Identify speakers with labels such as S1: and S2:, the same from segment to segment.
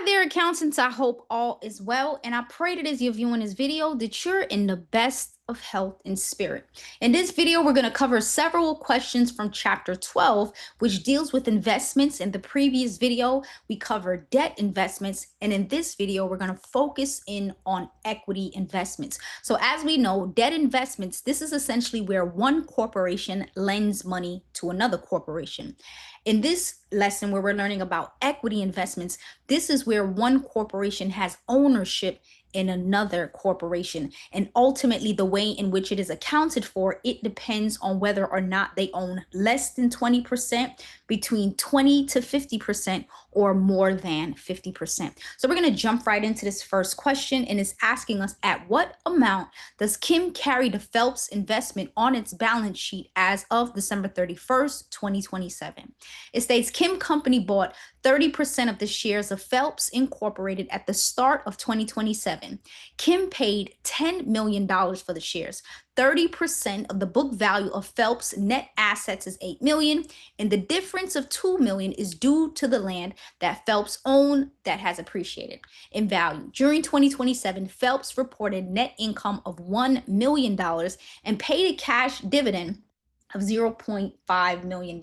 S1: Hi there, accountants. I hope all is well, and I pray that as you're viewing this video, that you're in the best of health and spirit. In this video, we're going to cover several questions from chapter 12, which deals with investments. In the previous video, we covered debt investments, and in this video, we're going to focus in on equity investments. So as we know, debt investments, this is essentially where one corporation lends money to another corporation. In this lesson, where we're learning about equity investments, this is where one corporation has ownership in another corporation. And ultimately, the way in which it is accounted for, it depends on whether or not they own less than 20%, between 20 to 50%, or more than 50%. So we're going to jump right into this first question, and it's asking us, at what amount does Kim carry the Phelps investment on its balance sheet as of December 31st, 2027? It states Kim Company bought 30% of the shares of Phelps Incorporated at the start of 2027. Kim paid $10 million for the shares. 30% of the book value of Phelps net assets is $8 million, and the difference of $2 million is due to the land that Phelps owned that has appreciated in value. During 2027, Phelps reported net income of $1 million and paid a cash dividend of $0.5 million.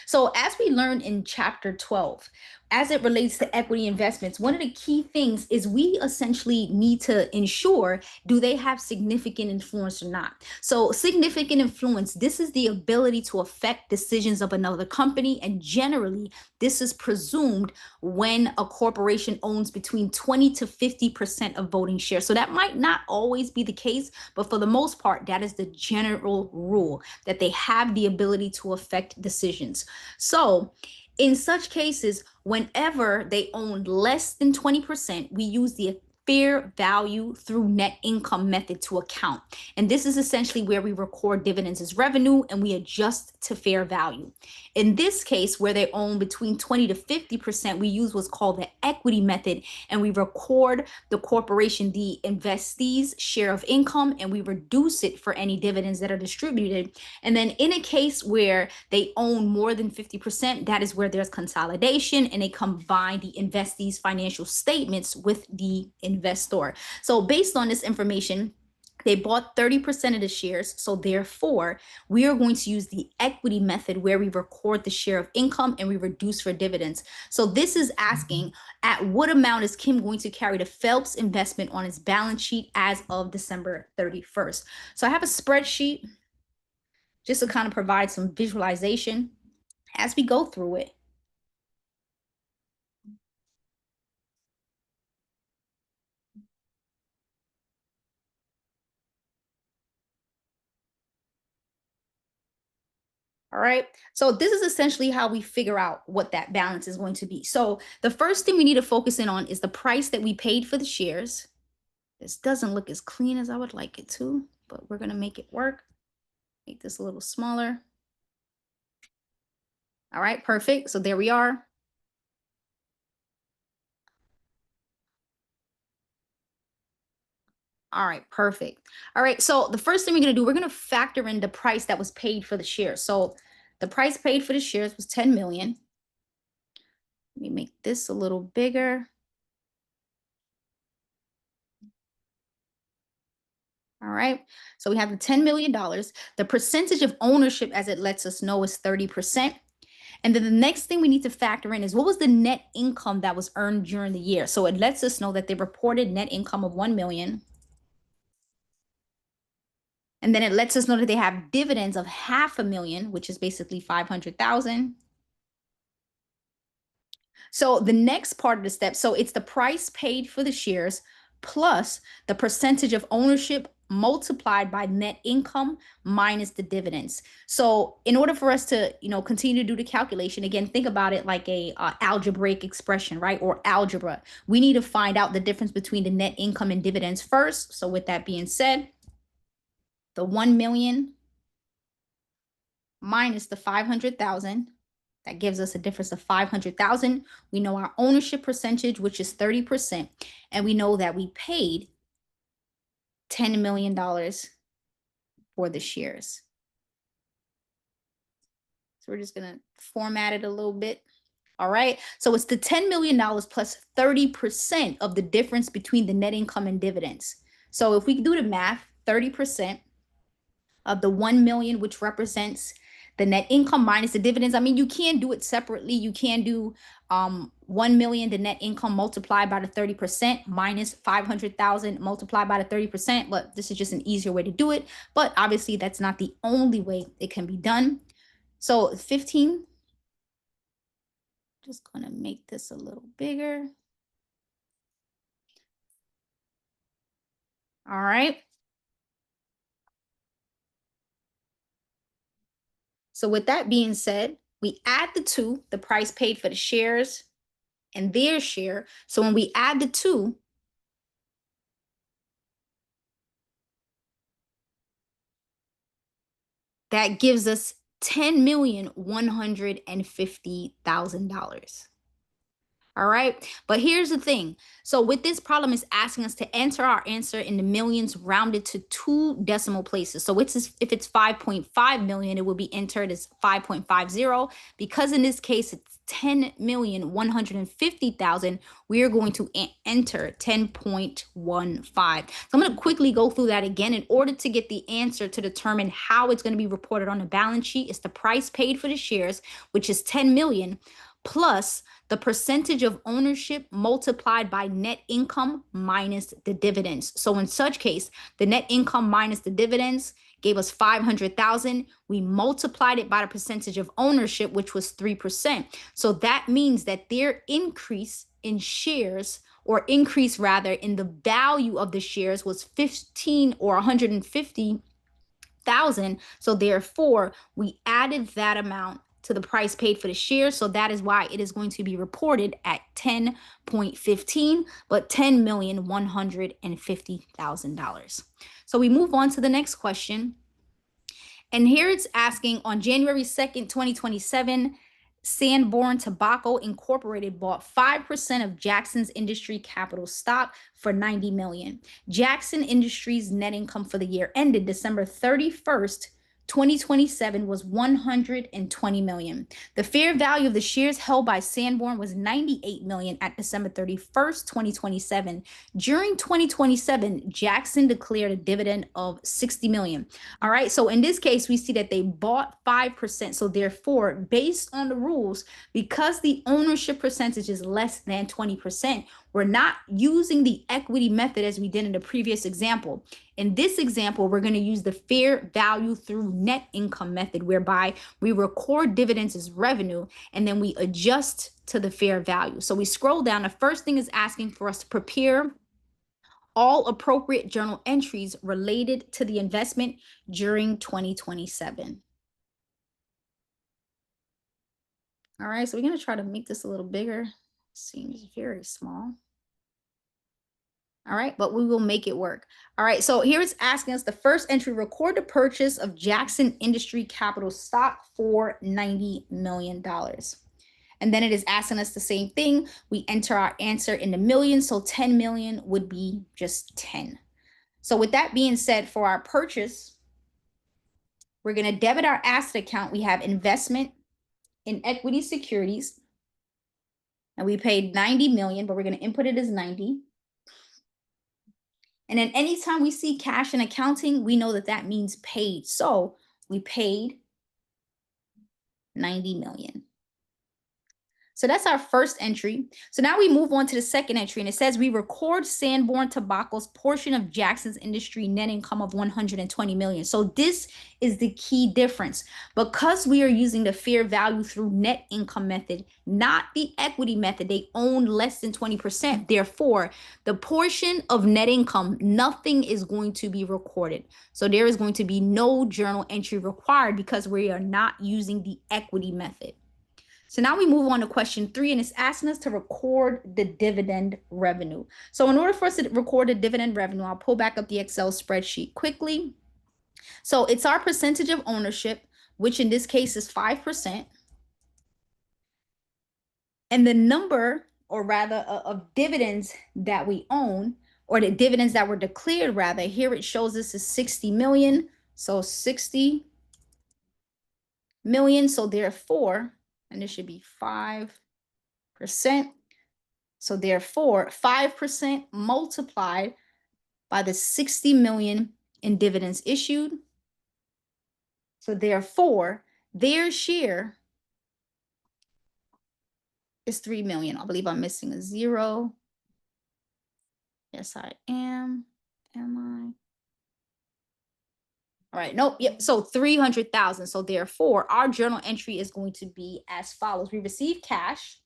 S1: So as we learned in chapter 12, as it relates to equity investments, one of the key things is we essentially need to ensure, do they have significant influence or not? So significant influence, this is the ability to affect decisions of another company. And generally, this is presumed when a corporation owns between 20 to 50% of voting shares. So that might not always be the case, but for the most part, that is the general rule, that they have the ability to affect decisions. So in such cases, whenever they own less than 20%, we use the fair value through net income method to account. And this is essentially where we record dividends as revenue and we adjust to fair value. In this case, where they own between 20 to 50%, we use what's called the equity method, and we record the corporation, the investee's share of income, and we reduce it for any dividends that are distributed. And then in a case where they own more than 50%, that is where there's consolidation and they combine the investee's financial statements with the investor. So based on this information, they bought 30% of the shares. So therefore, we are going to use the equity method where we record the share of income and we reduce for dividends. So this is asking, at what amount is Kim going to carry the Phelps investment on its balance sheet as of December 31st? So I have a spreadsheet just to kind of provide some visualization as we go through it. All right. So this is essentially how we figure out what that balance is going to be. So the first thing we need to focus in on is the price that we paid for the shares. This doesn't look as clean as I would like it to, but we're going to make it work. Make this a little smaller. All right, perfect. So there we are. All right, perfect. All right, so the first thing we're going to do, we're going to factor in the price that was paid for the shares. So the price paid for the shares was 10 million. Let me make this a little bigger. All right, so we have the $10 million. The percentage of ownership, as it lets us know, is 30%. And then the next thing we need to factor in is, what was the net income that was earned during the year? So it lets us know that they reported net income of 1 million. And then it lets us know that they have dividends of $500,000, which is basically 500,000. So the next part of the step, so it's the price paid for the shares plus the percentage of ownership multiplied by net income minus the dividends. So in order for us to, continue to do the calculation, again, think about it like a algebraic expression, right? Or algebra. We need to find out the difference between the net income and dividends first. So with that being said, the 1 million minus the 500,000, that gives us a difference of 500,000. We know our ownership percentage, which is 30%, and we know that we paid $10 million for the shares. So we're just going to format it a little bit. All right. So it's the $10 million plus 30% of the difference between the net income and dividends. So if we do the math, 30% of the 1 million, which represents the net income minus the dividends. I mean, you can do it separately. You can do 1 million, the net income multiplied by the 30% minus 500,000 multiplied by the 30%. But this is just an easier way to do it. But obviously, that's not the only way it can be done. So 15, just going to make this a little bigger. All right. So with that being said, we add the two, the price paid for the shares and their share. So when we add the two, that gives us $10,150,000. All right. But here's the thing. So with this problem, it's asking us to enter our answer in the millions rounded to two decimal places. So if it's 5.5 million, it will be entered as 5.50. Because in this case, it's 10,150,000, we are going to enter 10.15. So I'm going to quickly go through that again. In order to get the answer to determine how it's going to be reported on the balance sheet, it's the price paid for the shares, which is 10 million, plus the percentage of ownership multiplied by net income minus the dividends. So in such case, the net income minus the dividends gave us 500,000. We multiplied it by the percentage of ownership, which was 3%. So that means that their increase in shares, or increase rather in the value of the shares, was 15 or 150,000. So therefore, we added that amount to the price paid for the shares. So that is why it is going to be reported at 10.15, but $10,150,000. So we move on to the next question. And here it's asking, on January 2nd, 2027, Sanborn Tobacco Incorporated bought 5% of Jackson's Industry Capital stock for $90 million. Jackson Industries net income for the year ended December 31st, 2027 was $120 million. The fair value of the shares held by Sanborn was $98 million at December 31st, 2027. During 2027, Jackson declared a dividend of $60 million. All right. So in this case, we see that they bought 5%. So therefore, based on the rules, because the ownership percentage is less than 20%, we're not using the equity method as we did in the previous example. In this example, we're going to use the fair value through net income method, whereby we record dividends as revenue and then we adjust to the fair value. So we scroll down. The first thing is asking for us to prepare all appropriate journal entries related to the investment during 2027. All right, so we're going to try to make this a little bigger. Seems very small. All right, but we will make it work. All right, so here it's asking us the first entry: record the purchase of Jackson Industry Capital stock for $90 million. And then it is asking us the same thing. We enter our answer in the millions, so 10 million would be just 10. So with that being said, for our purchase, we're going to debit our asset account. We have investment in equity securities, and we paid 90 million, but we're going to input it as 90. And then anytime we see cash in accounting, we know that that means paid. So we paid 90 million. So that's our first entry. So now we move on to the second entry, and it says we record Sanborn Tobacco's portion of Jackson's Industry net income of 120 million. So this is the key difference. Because we are using the fair value through net income method, not the equity method, they own less than 20%. Therefore, the portion of net income, nothing is going to be recorded. So there is going to be no journal entry required because we are not using the equity method. So now we move on to question 3, and it's asking us to record the dividend revenue. So in order for us to record the dividend revenue, I'll pull back up the Excel spreadsheet quickly. So it's our percentage of ownership, which in this case is 5%. And the number, or rather of dividends that we own, or the dividends that were declared rather, here it shows this is 60 million. So 60 million. So therefore, and this should be 5 So therefore, 5% multiplied by the 60 million in dividends issued. So therefore, their share is 3 million. I believe I'm missing a zero. Yes, I am. Am I? All right. Nope. Yep. So 300,000. So therefore, our journal entry is going to be as follows. We received cash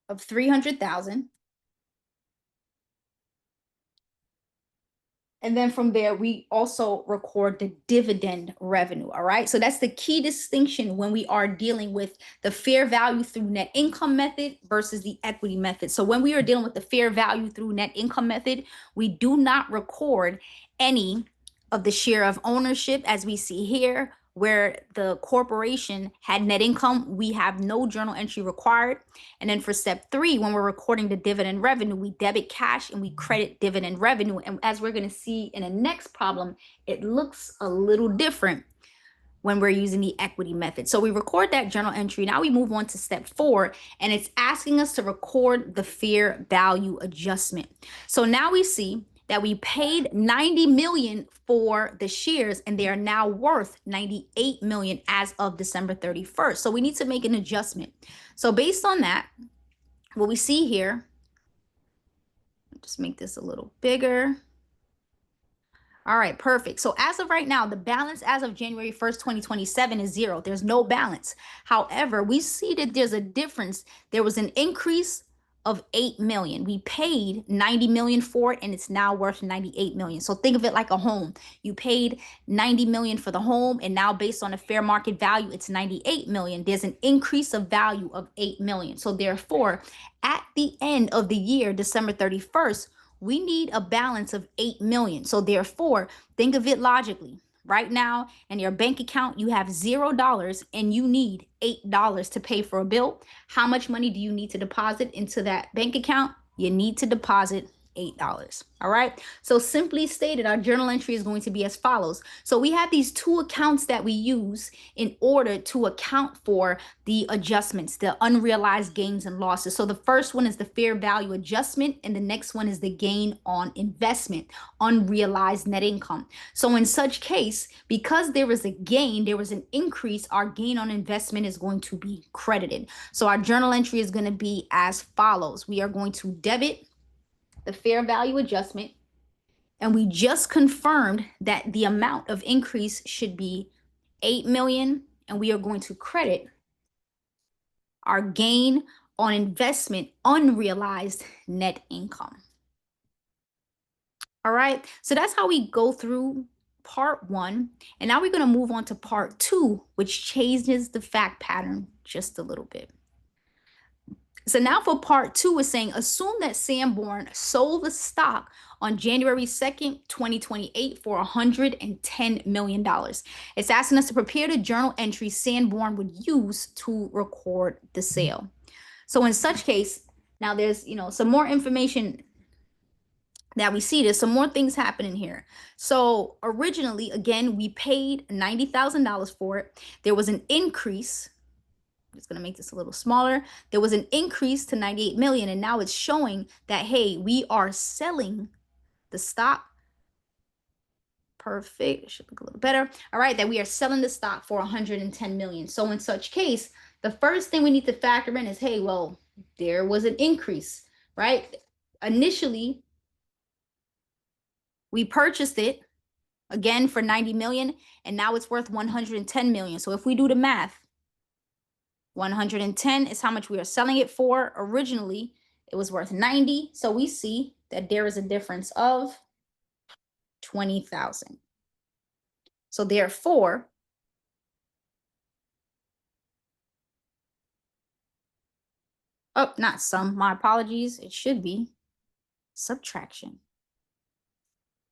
S1: of 300,000. And then from there, we also record the dividend revenue. All right. So that's the key distinction when we are dealing with the fair value through net income method versus the equity method. So when we are dealing with the fair value through net income method, we do not record any of the share of ownership as we see here, where the corporation had net income. We have no journal entry required. And then for step 3, when we're recording the dividend revenue, we debit cash and we credit dividend revenue. And as we're going to see in the next problem, it looks a little different when we're using the equity method. So we record that journal entry. Now we move on to step 4, and it's asking us to record the fair value adjustment. So now we see that we paid 90 million for the shares, and they are now worth 98 million as of December 31st. So we need to make an adjustment. So based on that, what we see here, just make this a little bigger. All right, perfect. So as of right now, the balance as of January 1st, 2027 is 0. There's no balance. However, we see that there's a difference. There was an increase of 8 million. We paid 90 million for it, and it's now worth 98 million. So think of it like a home. You paid 90 million for the home, and now based on the fair market value, it's 98 million. There's an increase of value of 8 million. So therefore, at the end of the year, December 31st, we need a balance of 8 million. So therefore, think of it logically. Right now in your bank account, you have $0 and you need $8 to pay for a bill. How much money do you need to deposit into that bank account? You need to deposit $8. All right. So simply stated, our journal entry is going to be as follows. So we have these 2 accounts that we use in order to account for the adjustments, the unrealized gains and losses. So the first one is the fair value adjustment, and the next one is the gain on investment, unrealized net income. So in such case, because there was a gain, there was an increase, our gain on investment is going to be credited. So our journal entry is going to be as follows. We are going to debit the fair value adjustment, and we just confirmed that the amount of increase should be 8 million, and we are going to credit our gain on investment, unrealized net income. All right, so that's how we go through part 1, and now we're going to move on to part 2, which changes the fact pattern just a little bit. So now for part 2, is saying, assume that Sanborn sold the stock on January 2nd, 2028 for $110 million. It's asking us to prepare the journal entry Sanborn would use to record the sale. So in such case, now there's, some more information that we see. There's some more things happening here. So originally, again, we paid $90,000 for it. There was an increase. I'm just going to make this a little smaller. There was an increase to 98 million, and now it's showing that, hey, we are selling the stock. Perfect. It should look a little better. All right, that we are selling the stock for 110 million. So in such case, the first thing we need to factor in is, hey, well, there was an increase, right? Initially, we purchased it again for 90 million, and now it's worth 110 million. So if we do the math, 110 is how much we are selling it for. Originally, it was worth 90. So we see that there is a difference of 20,000. So therefore, oh, not sum, my apologies. It should be subtraction.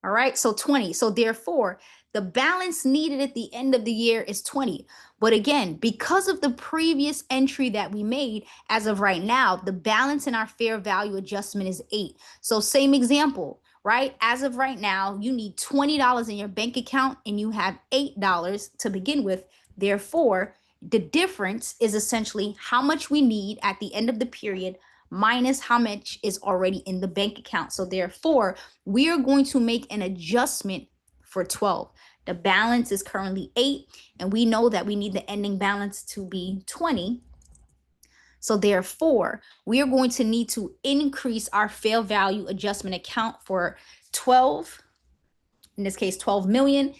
S1: All right, so 20. So therefore, the balance needed at the end of the year is 20. But again, because of the previous entry that we made, as of right now, the balance in our fair value adjustment is 8. So same example, right? As of right now, you need $20 in your bank account and you have $8 to begin with. Therefore, The difference is essentially how much we need at the end of the period minus how much is already in the bank account. So therefore, we are going to make an adjustment for 12. The balance is currently 8, and we know that we need the ending balance to be 20. So therefore, we are going to need to increase our fair value adjustment account for 12, in this case, 12 million.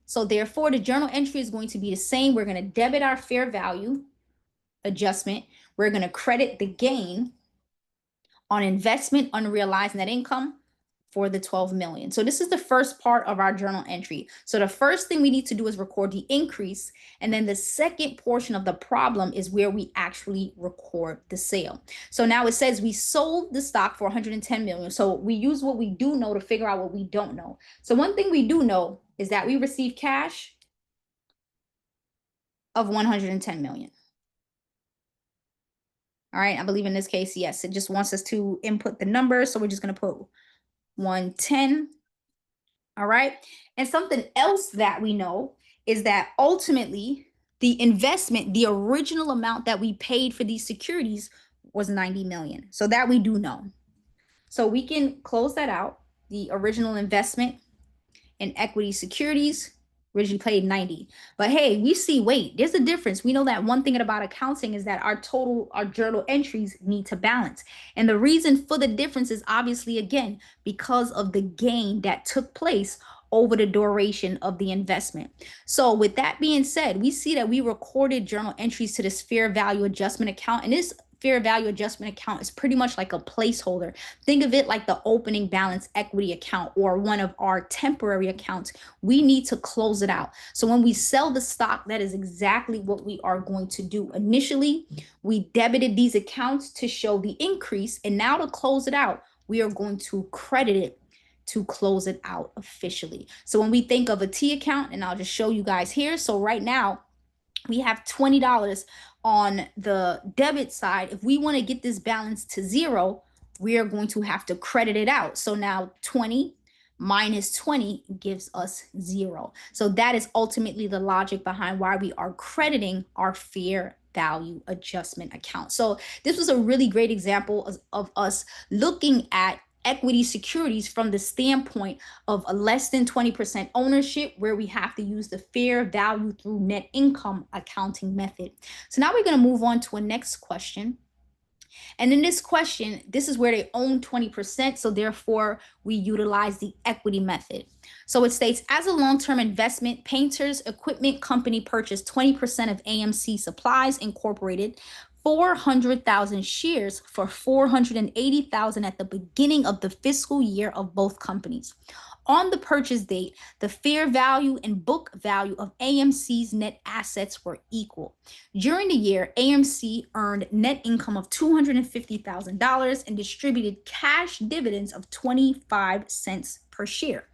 S1: So therefore, the journal entry is going to be the same. We're going to debit our fair value adjustment. We're going to credit the gain on investment unrealized net income for the 12 million. So this is the first part of our journal entry. So the first thing we need to do is record the increase. And then the second portion of the problem is where we actually record the sale. So now it says we sold the stock for 110 million. So we use what we do know to figure out what we don't know. So one thing we do know is that we received cash of 110 million. All right, I believe in this case, yes, it just wants us to input the number. So we're just going to put 110. All right. And something else that we know is that ultimately the investment, the original amount that we paid for these securities was 90 million. So that we do know. So we can close that out. The original investment in equity securities originally paid 90. But hey, we see, wait, there's a difference. We know that one thing about accounting is that our journal entries need to balance. And the reason for the difference is obviously, again, because of the gain that took place over the duration of the investment. So with that being said, we see that we recorded journal entries to this fair value adjustment account, and this fair value adjustment account is pretty much like a placeholder. Think of it like the opening balance equity account or one of our temporary accounts. We need to close it out. So when we sell the stock, that is exactly what we are going to do. Initially, we debited these accounts to show the increase, and now to close it out, we are going to credit it to close it out officially. So when we think of a T account, and I'll just show you guys here. So right now, we have $20 on the debit side. If we want to get this balance to 0, we are going to have to credit it out. So now 20 minus 20 gives us 0. So that is ultimately the logic behind why we are crediting our fair value adjustment account. So this was a really great example of us looking at equity securities from the standpoint of a less than 20% ownership, where we have to use the fair value through net income accounting method. So now we're going to move on to a next question. And in this question, this is where they own 20%. So therefore, we utilize the equity method. So it states, as a long-term investment, Painters Equipment Company purchased 20% of AMC Supplies Incorporated, 400,000 shares for 480,000 at the beginning of the fiscal year of both companies. On the purchase date, the fair value and book value of AMC's net assets were equal. During the year, AMC earned net income of $250,000 and distributed cash dividends of 25 cents per share.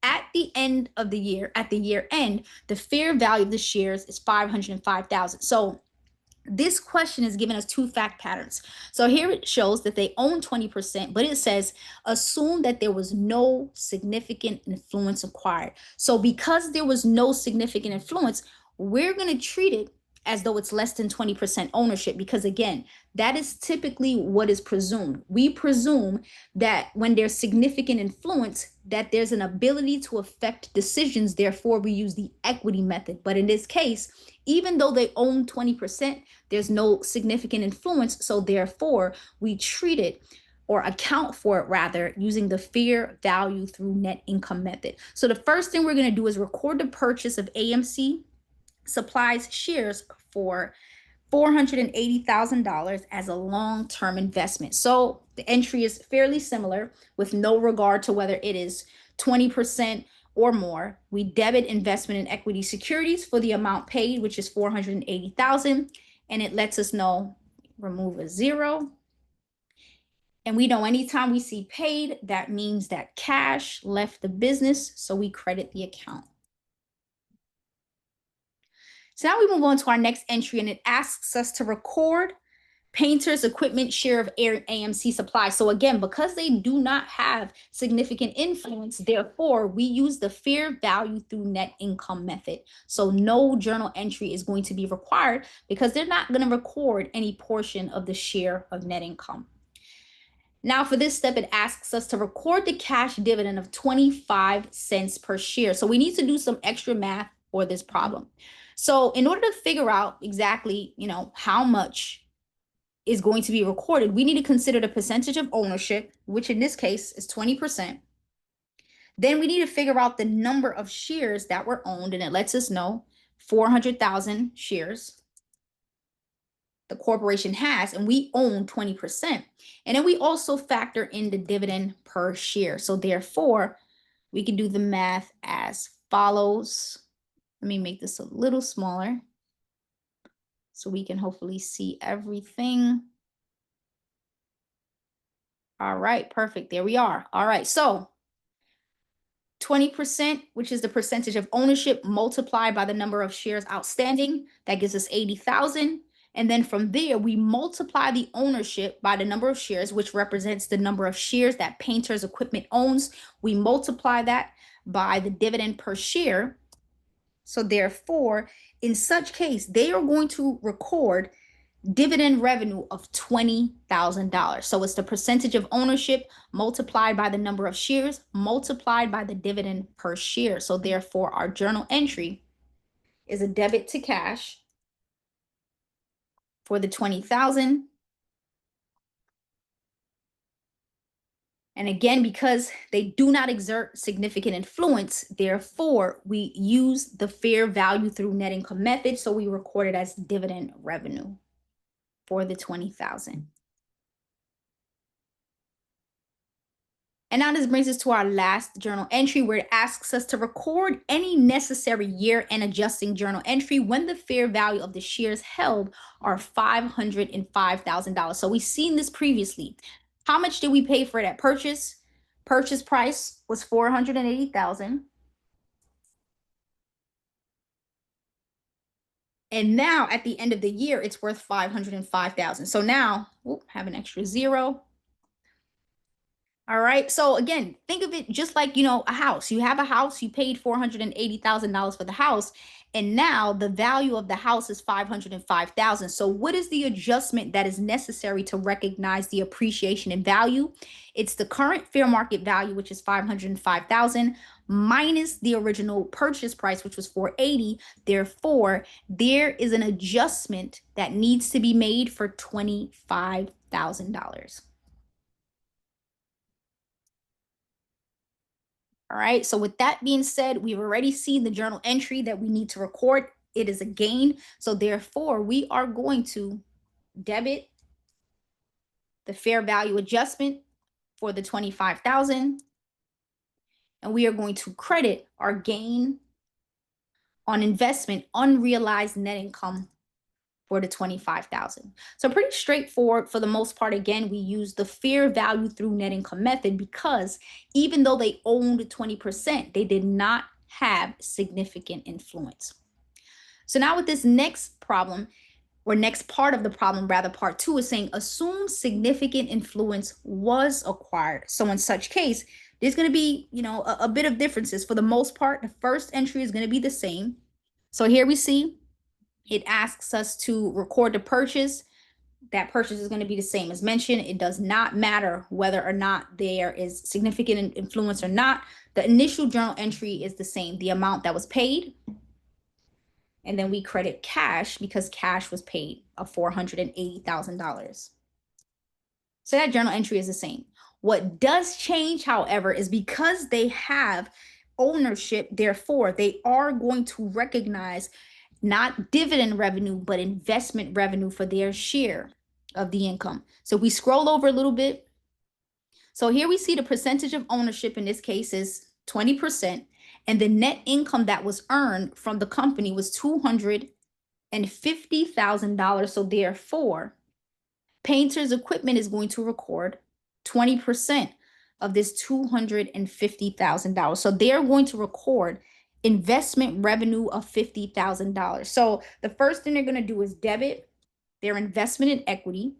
S1: At the end of the year, at the year end, the fair value of the shares is 505,000. So this question is giving us two fact patterns. So here it shows that they own 20%, but it says assume that there was no significant influence acquired. So because there was no significant influence, we're going to treat it as though it's less than 20% ownership, because again, that is typically what is presumed. We presume that when there's significant influence, that there's an ability to affect decisions. Therefore, we use the equity method. But in this case, even though they own 20%, there's no significant influence. So therefore, we treat it, or account for it rather, using the fair value through net income method. So the first thing we're going to do is record the purchase of AMC Supplies shares for $480,000 as a long-term investment. So the entry is fairly similar with no regard to whether it is 20% or more. We debit investment in equity securities for the amount paid, which is 480,000, and it lets us know, remove a 0. And we know anytime we see paid, that means that cash left the business, so we credit the account. So now we move on to our next entry, and it asks us to record Painter's Equipment share of AMC supply. So again, because they do not have significant influence, therefore we use the fair value through net income method. So no journal entry is going to be required because they're not going to record any portion of the share of net income. Now for this step, it asks us to record the cash dividend of 25 cents per share. So we need to do some extra math for this problem. So in order to figure out exactly, how much is going to be recorded, we need to consider the percentage of ownership, which in this case is 20%. Then we need to figure out the number of shares that were owned, and it lets us know 400,000 shares the corporation has, and we own 20%. And then we also factor in the dividend per share. So therefore, we can do the math as follows. Let me make this a little smaller so we can hopefully see everything. All right, perfect. There we are. All right, so 20%, which is the percentage of ownership multiplied by the number of shares outstanding, that gives us 80,000. And then from there, we multiply the ownership by the number of shares, which represents the number of shares that Painter's Equipment owns. We multiply that by the dividend per share. So therefore, in such case, they are going to record dividend revenue of $20,000. So it's the percentage of ownership multiplied by the number of shares multiplied by the dividend per share. So therefore, our journal entry is a debit to cash for the 20,000. And again, because they do not exert significant influence, therefore, we use the fair value through net income method. So we record it as dividend revenue for the 20,000. And now this brings us to our last journal entry, where it asks us to record any necessary year-end adjusting journal entry when the fair value of the shares held are $505,000. So we've seen this previously. How much did we pay for it at purchase? Purchase price was $480,000. And now at the end of the year, it's worth $505,000. So now, have an extra zero. All right. So again, think of it just like, a house. You have a house, you paid $480,000 for the house, and now the value of the house is $505,000. So what is the adjustment that is necessary to recognize the appreciation in value? It's the current fair market value, which is $505,000, minus the original purchase price, which was $480,000. Therefore, there is an adjustment that needs to be made for $25,000. All right, so with that being said, we've already seen the journal entry that we need to record. It is a gain. So therefore, we are going to debit the fair value adjustment for the 25,000. And we are going to credit our gain on investment unrealized net income for the 25,000. So pretty straightforward for the most part. Again, we use the fair value through net income method because even though they owned 20%, they did not have significant influence. So now with this next problem, or next part of the problem, rather part 2, is saying assume significant influence was acquired. So in such case, there's going to be, a bit of differences. For the most part, the first entry is going to be the same. So here we see it asks us to record the purchase. That purchase is going to be the same as mentioned. It does not matter whether or not there is significant influence or not. The initial journal entry is the same, the amount that was paid. And then we credit cash because cash was paid of $480,000. So that journal entry is the same. What does change, however, is because they have ownership, therefore, they are going to recognize not dividend revenue, but investment revenue for their share of the income. So we scroll over a little bit. So here we see the percentage of ownership in this case is 20%. And the net income that was earned from the company was $250,000. So therefore, Painter's Equipment is going to record 20% of this $250,000. So they're going to record investment revenue of $50,000. So the first thing they're going to do is debit their investment in equity.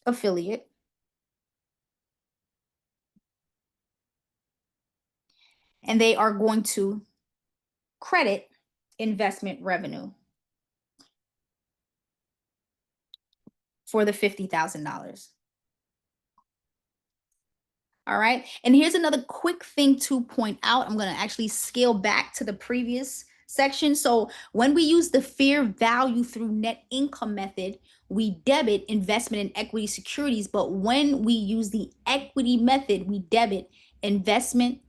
S1: affiliate, and they are going to credit investment revenue for the $50,000. All right. And here's another quick thing to point out. I'm going to actually scale back to the previous section. So when we use the fair value through net income method, we debit investment in equity securities. But when we use the equity method, we debit investment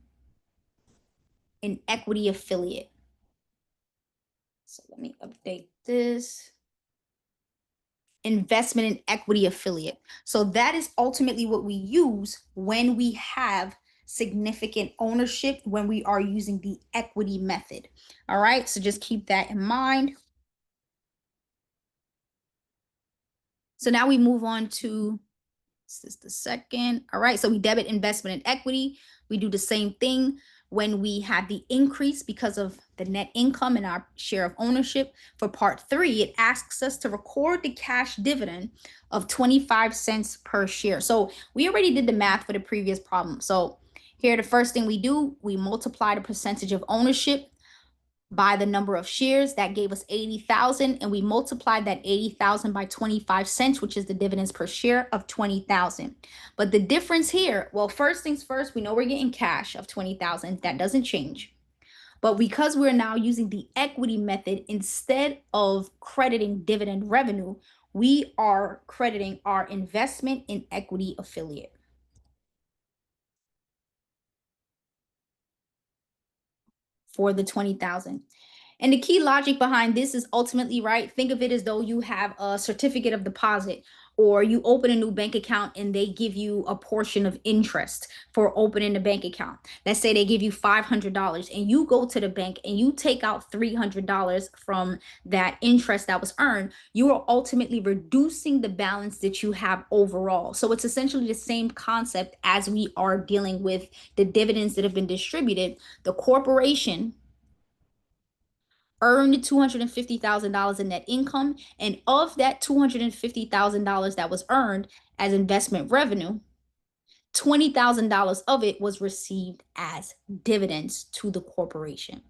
S1: in equity affiliate. So let me update this. Investment in equity affiliate. So that is ultimately what we use when we have significant ownership, when we are using the equity method. All right, so just keep that in mind. So now we move on to, this is the second. All right, so we debit investment in equity. We do the same thing when we have the increase because of the net income and our share of ownership. For part 3, it asks us to record the cash dividend of 25 cents per share. So we already did the math for the previous problem. So here, the first thing we do, we multiply the percentage of ownership by the number of shares. That gave us 80,000, and we multiplied that 80,000 by 25 cents, which is the dividends per share of 20,000. But the difference here, well, first things first, we know we're getting cash of 20,000. That doesn't change. But because we're now using the equity method instead of crediting dividend revenue, we are crediting our investment in equity affiliate for the 20,000. And the key logic behind this is ultimately, right, think of it as though you have a certificate of deposit, or you open a new bank account and they give you a portion of interest for opening the bank account. Let's say they give you $500 and you go to the bank and you take out $300 from that interest that was earned. You are ultimately reducing the balance that you have overall. So it's essentially the same concept as we are dealing with the dividends that have been distributed. The corporation earned $250,000 in net income, and of that $250,000 that was earned as investment revenue, $20,000 of it was received as dividends to the corporation.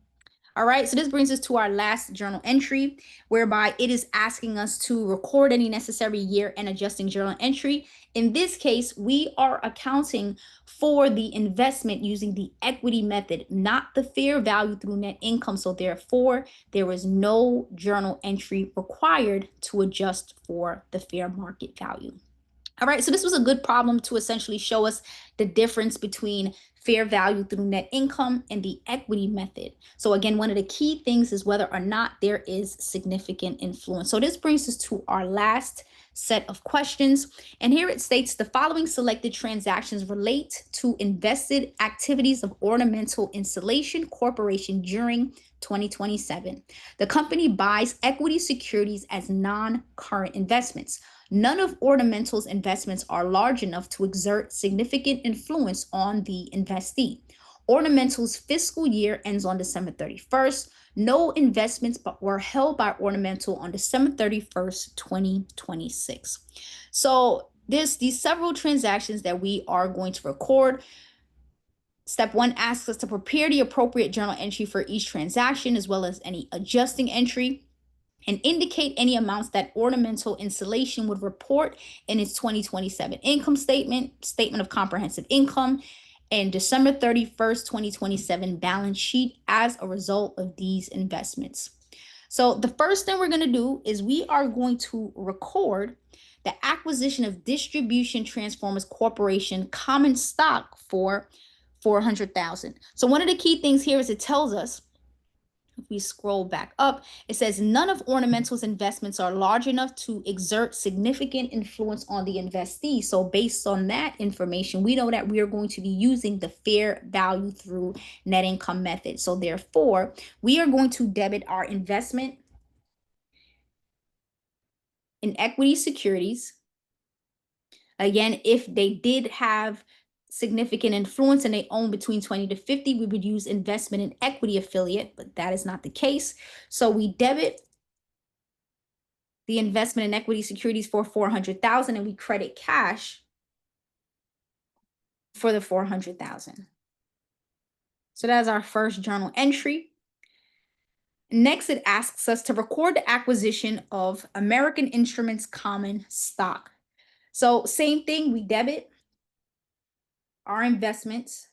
S1: All right, so this brings us to our last journal entry, whereby it is asking us to record any necessary year and adjusting journal entry. In this case, we are accounting for the investment using the equity method, not the fair value through net income. So therefore, there is no journal entry required to adjust for the fair market value. All right, so this was a good problem to essentially show us the difference between fair value through net income and the equity method. So again, one of the key things is whether or not there is significant influence. So this brings us to our last set of questions. And here it states the following selected transactions relate to invested activities of Ornamental Insulation Corporation during 2027. The company buys equity securities as non-current investments. None of Ornamental's investments are large enough to exert significant influence on the investee. Ornamental's fiscal year ends on December 31st. No investments were held by Ornamental on December 31st, 2026. So there's these several transactions that we are going to record. Step 1 asks us to prepare the appropriate journal entry for each transaction, as well as any adjusting entry, and indicate any amounts that Ornamental Insulation would report in its 2027 income statement, statement of comprehensive income, and December 31st, 2027 balance sheet as a result of these investments. So the first thing we're going to do is we are going to record the acquisition of Distribution Transformers Corporation common stock for $400,000. So one of the key things here is it tells us, if we scroll back up, it says none of Ornamental's investments are large enough to exert significant influence on the investee. So based on that information, we know that we are going to be using the fair value through net income method. So therefore, we are going to debit our investment in equity securities. Again, if they did have significant influence and they own between 20 to 50, we would use investment in equity affiliate, but that is not the case. So we debit the investment in equity securities for 400,000 and we credit cash for the 400,000. So that's our first journal entry. Next, it asks us to record the acquisition of American Instruments common stock. So same thing, we debit our investments.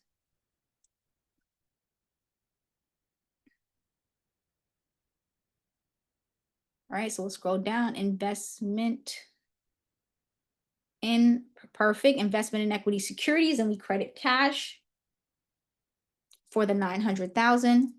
S1: All right, so we'll scroll down, investment in perfect, investment in equity securities, and we credit cash for the 900,000.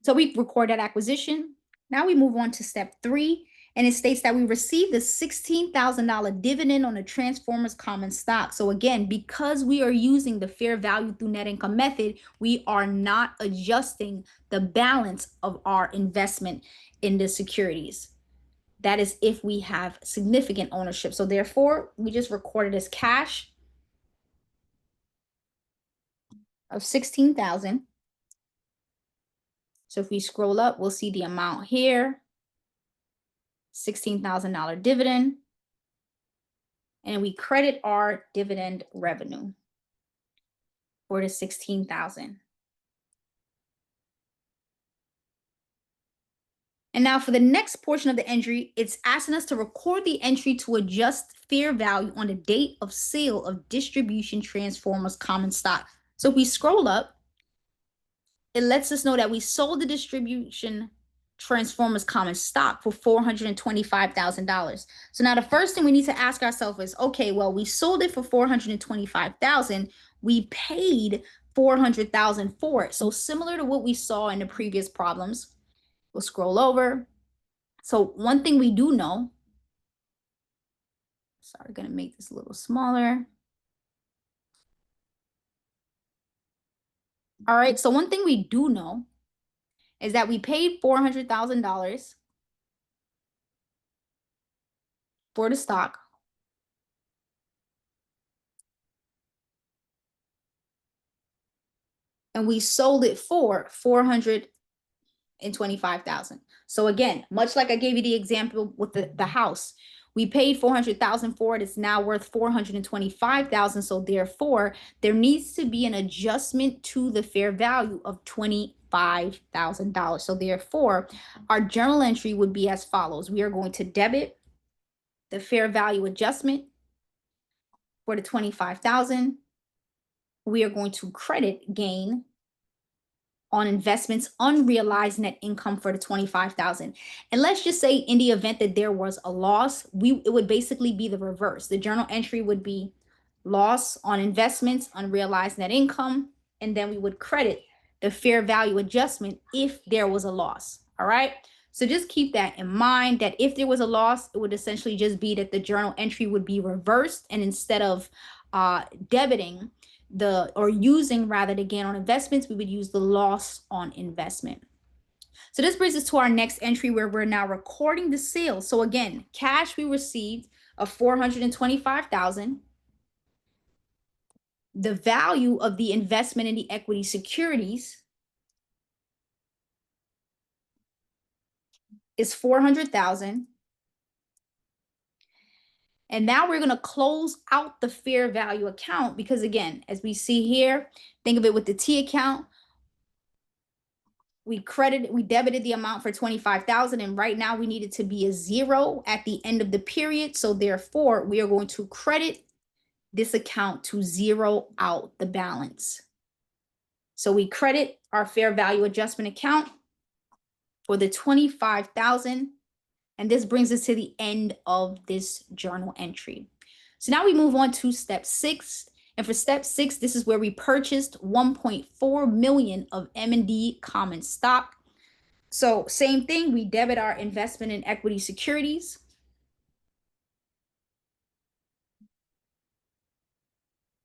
S1: So we record that acquisition. Now we move on to step 3, and it states that we received a $16,000 dividend on the Transformers common stock. So again, because we are using the fair value through net income method, we are not adjusting the balance of our investment in the securities. That is if we have significant ownership. So therefore, we just record it as cash of 16,000. So if we scroll up, we'll see the amount here, $16,000 dividend, and we credit our dividend revenue for the 16,000. And now for the next portion of the entry, it's asking us to record the entry to adjust fair value on the date of sale of distribution Transformers common stock. So if we scroll up, it lets us know that we sold the distribution Transformers common stock for $425,000. So now the first thing we need to ask ourselves is, okay, well, we sold it for $425,000. We paid $400,000 for it. So similar to what we saw in the previous problems, we'll scroll over. So one thing we do know, sorry, going to make this a little smaller. All right, so one thing we do know is that we paid $400,000 for the stock. And we sold it for $425,000. So again, much like I gave you the example with the house, we paid $400,000 for it. It's now worth $425,000. So therefore, there needs to be an adjustment to the fair value of $25,000. So therefore, our journal entry would be as follows. We are going to debit the fair value adjustment for the $25,000. We are going to credit gain on investments, unrealized net income for the $25,000. And let's just say in the event that there was a loss, it would basically be the reverse. The journal entry would be loss on investments, unrealized net income, and then we would credit the fair value adjustment if there was a loss. All right. So just keep that in mind, that if there was a loss, it would essentially just be that the journal entry would be reversed, and instead of debiting or using rather the gain on investments, we would use the loss on investment. So this brings us to our next entry, where we're now recording the sale. So again, cash we received of 425,000. The value of the investment in the equity securities is 400,000. And now we're going to close out the fair value account, because again, as we see here, think of it with the T account. We debited the amount for 25,000, and right now we need it to be a 0 at the end of the period. So therefore, we are going to credit this account to 0 out the balance. So we credit our fair value adjustment account for the 25,000. And this brings us to the end of this journal entry. So now we move on to step 6. And for step 6, this is where we purchased 1.4 million of M&D common stock. So same thing, we debit our investment in equity securities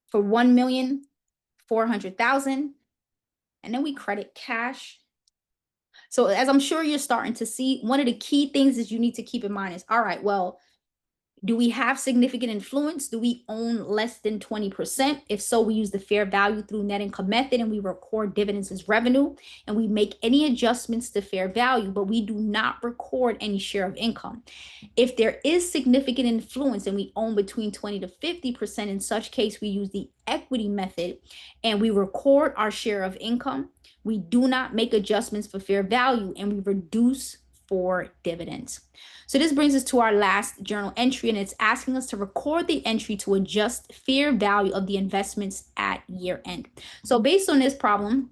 S1: for 1,400,000. And then we credit cash. So as I'm sure you're starting to see, one of the key things that you need to keep in mind is, all right, well, Do we have significant influence? Do we own less than 20%? If so, we use the fair value through net income method and we record dividends as revenue and we make any adjustments to fair value, but we do not record any share of income. If there is significant influence and we own between 20 to 50%, in such case, we use the equity method and we record our share of income. We do not make adjustments for fair value and we reduce for dividends. So this brings us to our last journal entry, and it's asking us to record the entry to adjust fair value of the investments at year end. So based on this problem,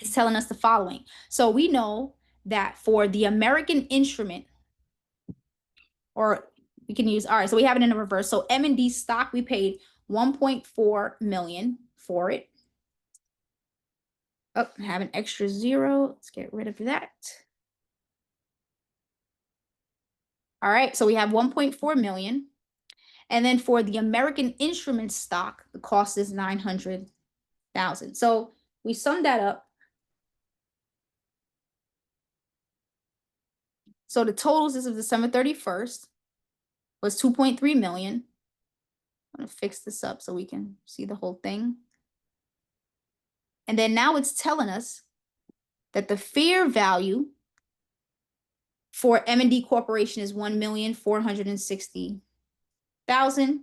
S1: it's telling us the following. So we know that for the American instrument, or we can use, all right, so we have it in a reverse. So M&D stock, we paid 1.4 million for it. Oh, I have an extra zero. Let's get rid of that. All right, so we have 1.4 million. And then for the American Instrument stock, the cost is 900,000. So we sum that up. So the totals as of December 31st was 2.3 million. I'm gonna fix this up so we can see the whole thing. And then now it's telling us that the fair value for M&D Corporation is 1,460,000.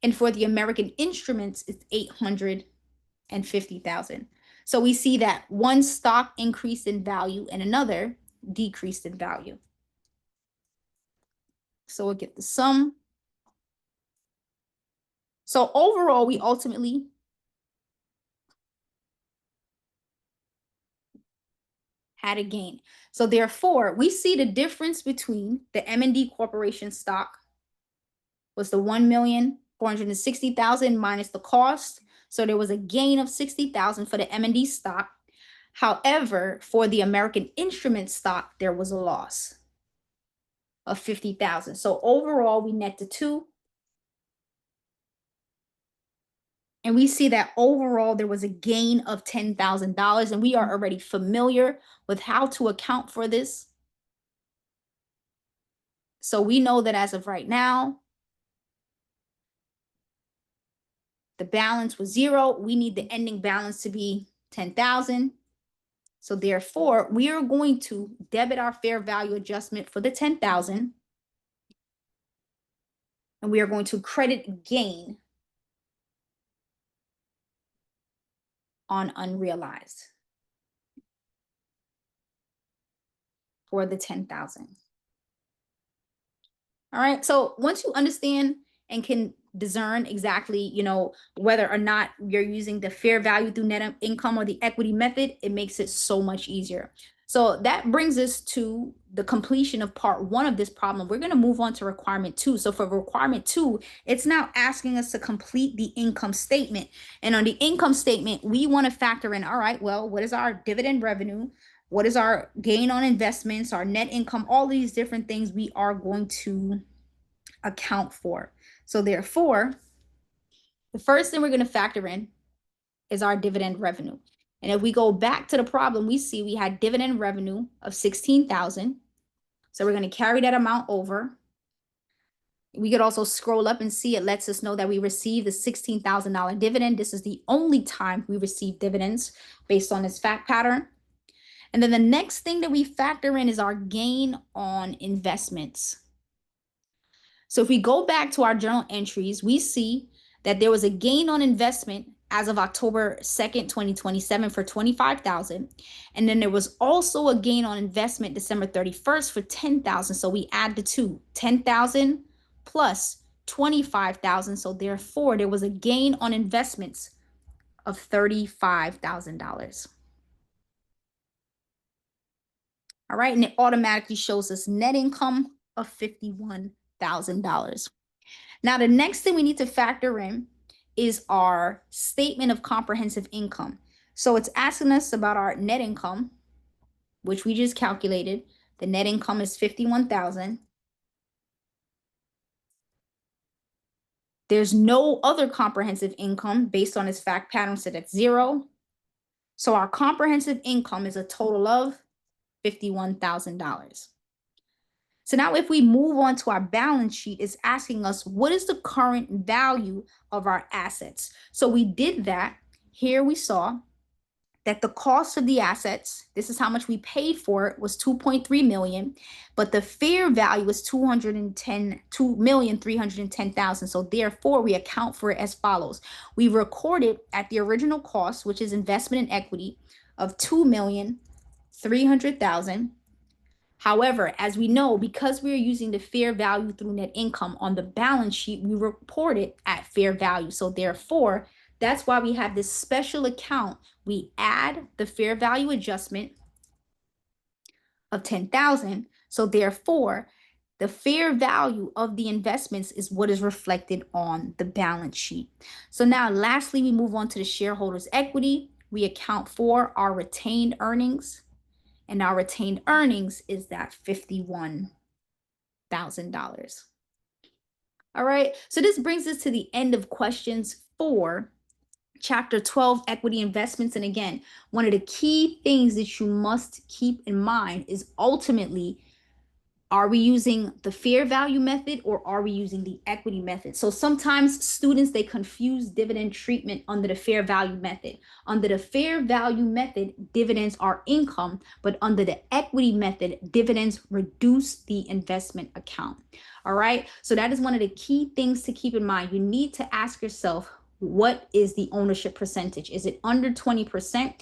S1: And for the American Instruments, it's 850,000. So we see that one stock increased in value and another decreased in value. So we'll get the sum. So overall, we ultimately had a gain. So therefore, we see the difference between the M&D Corporation stock was the 1,460,000 minus the cost. So there was a gain of 60,000 for the M&D stock. However, for the American Instrument stock, there was a loss of 50,000. So overall, we net the two. And we see that overall, there was a gain of $10,000. And we are already familiar with how to account for this. So we know that as of right now, the balance was zero. We need the ending balance to be 10,000. So therefore, we are going to debit our fair value adjustment for the 10,000. And we are going to credit gain on unrealized for the 10,000. All right. So once you understand and can discern exactly, whether or not you're using the fair value through net income or the equity method, it makes it so much easier. So that brings us to the completion of part one of this problem. We're going to move on to requirement two. So for requirement two, it's now asking us to complete the income statement. And on the income statement, we want to factor in, all right, well, what is our dividend revenue? What is our gain on investments, our net income, all these different things we are going to account for. So therefore, the first thing we're going to factor in is our dividend revenue. And if we go back to the problem, we see we had dividend revenue of 16,000. So we're going to carry that amount over. We could also scroll up and see it lets us know that we received the $16,000 dividend. This is the only time we receive dividends based on this fact pattern. And then the next thing that we factor in is our gain on investments. So if we go back to our journal entries, we see that there was a gain on investment as of October 2nd, 2027 for 25,000. And then there was also a gain on investment December 31st for 10,000. So we add the two, 10,000 plus 25,000. So therefore, there was a gain on investments of $35,000. All right, and it automatically shows us net income of $51,000. Now, the next thing we need to factor in is our statement of comprehensive income. So it's asking us about our net income, which we just calculated. The net income is 51,000. There's no other comprehensive income based on this fact pattern, so that's zero. So our comprehensive income is a total of $51,000. So now if we move on to our balance sheet, it's asking us, what is the current value of our assets? So we did that. Here we saw that the cost of the assets, this is how much we paid for it, was 2.3 million, but the fair value was 2,310,000. So therefore we account for it as follows. We recorded at the original cost, which is investment in equity, of 2,300,000. However, as we know, because we are using the fair value through net income on the balance sheet, we report it at fair value. So therefore, that's why we have this special account. We add the fair value adjustment of 10,000. So therefore, the fair value of the investments is what is reflected on the balance sheet. So now lastly, we move on to the shareholders' equity. We account for our retained earnings. And our retained earnings is that $51,000. All right, so this brings us to the end of questions for Chapter 12, Equity Investments. And again, one of the key things that you must keep in mind is ultimately, are we using the fair value method or are we using the equity method? So sometimes students, they confuse dividend treatment under the fair value method. Under the fair value method, dividends are income, but under the equity method, dividends reduce the investment account. All right, so that is one of the key things to keep in mind. You need to ask yourself, what is the ownership percentage? Is it under 20%?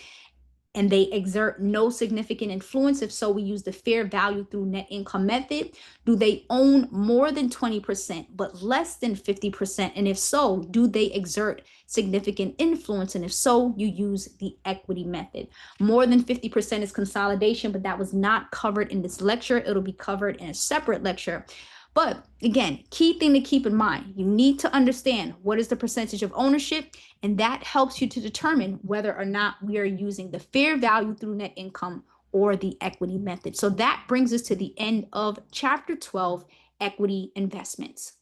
S1: And they exert no significant influence? If so, we use the fair value through net income method. Do they own more than 20% but less than 50%? And if so, do they exert significant influence? And if so, you use the equity method. More than 50% is consolidation, but that was not covered in this lecture. It'll be covered in a separate lecture. But again, key thing to keep in mind, you need to understand what is the percentage of ownership, and that helps you to determine whether or not we are using the fair value through net income or the equity method. So that brings us to the end of Chapter 12, Equity Investments.